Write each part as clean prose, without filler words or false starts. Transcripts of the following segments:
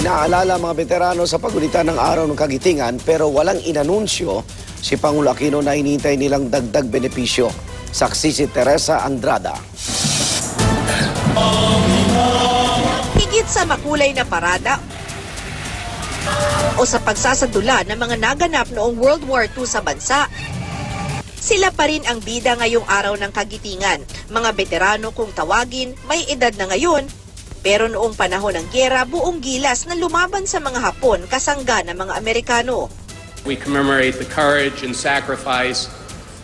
Inaalala mga veterano sa pagulitan ng Araw ng Kagitingan pero walang inanunsyo si Pangulo Aquino na hinihintay nilang dagdag benepisyo. Saksi si Teresa Andrada. Higit sa makulay na parada o sa pagsasadula ng mga naganap noong World War II sa bansa, sila pa rin ang bida ngayong Araw ng Kagitingan. Mga veterano kung tawagin, may edad na ngayon, pero noong panahon ng gyera, buong gilas na lumaban sa mga Hapon kasangga ng mga Amerikano. We commemorate the courage and sacrifice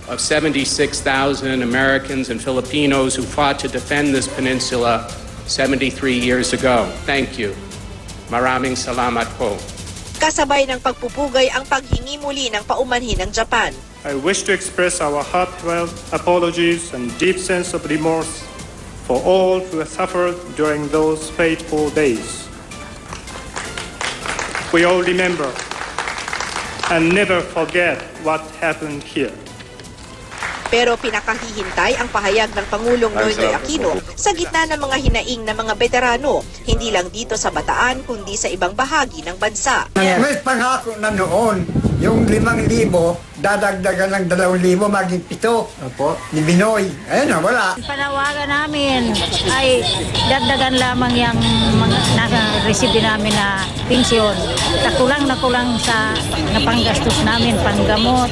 of 76,000 Americans and Filipinos who fought to defend this peninsula 73 years ago. Thank you. Maraming salamat po. Kasabay ng pagpupugay ang paghingi muli ng paumanhin ng Japan. I wish to express our heartfelt apologies and deep sense of remorse for all who have suffered during those fateful days. We all remember and never forget what happened here. Pero pinakahihintay ang pahayag ng Pangulong Noynoy Aquino sa gitna ng mga hinaing ng mga veterano, hindi lang dito sa Bataan kundi sa ibang bahagi ng bansa. May pangako na noon, yung 5,000, dadagdagan ng 2,000, maging 7. Opo. Ni Binoy. Ayun na, wala. Panawagan namin ay dagdagan lamang yung mga naka-receive namin na pensyon. Nakulang sa napanggastos namin, panggamot,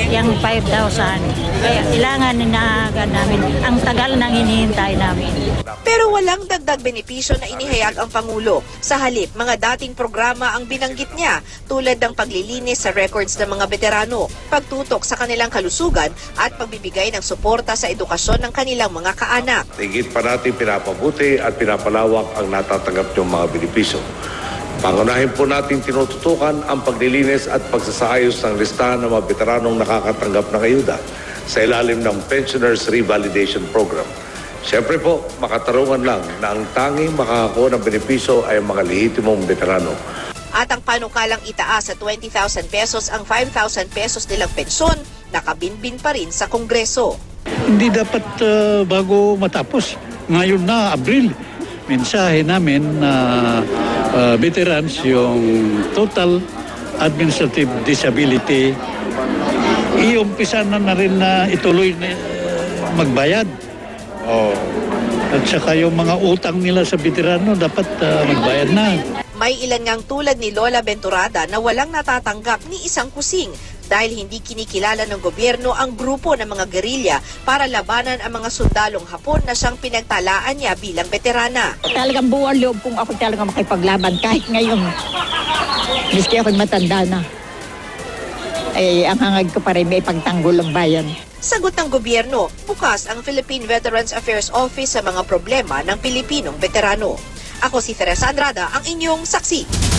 yung 5,000. Kaya kailangan na namin, ang tagal nang hinihintay namin. Pero walang dagdag benepisyo na inihayag ang Pangulo. Sa halip, mga dating programa ang binanggit niya tulad ng paglilinis sa records ng mga veterano, pagtutok sa kanilang kalusugan at pagbibigay ng suporta sa edukasyon ng kanilang mga kaanak. Higit pa natin pinapabuti at pinapalawak ang natatanggap niyong mga benepisyo. Pangunahin po natin tinututukan ang paglilinis at pagsasaayos ng listahan ng mga veteranong nakakatanggap ng ayuda sa ilalim ng Pensioners Revalidation Program. Siyempre po, makatarungan lang na ang tanging makakakuha ng benepisyo ay ang mga lehitimong veterano. At ang panukalang itaas sa 20,000 pesos ang 5,000 pesos nilang pensyon, nakabinbin pa rin sa Kongreso. Hindi dapat bago matapos. Ngayon na, Abril, mensahe namin na veterans yung total administrative disability, iumpisa na rin na ituloy na magbayad. At saka yung mga utang nila sa veterano dapat magbayad na. May ilan ngang tulad ni Lola Venturada na walang natatanggap ni isang kusing dahil hindi kinikilala ng gobyerno ang grupo ng mga gerilya para labanan ang mga sundalong Hapon na siyang pinagtalaan niya bilang veterana. Talagang buwan loob kung ako talaga makipaglaban kahit ngayon. Miski ako'y matanda na. Ang hangad ko pa rin may pagtanggol ang bayan. Sagot ng gobyerno, bukas ang Philippine Veterans Affairs Office sa mga problema ng Pilipinong veterano. Ako si Teresa Andrada, ang inyong saksi.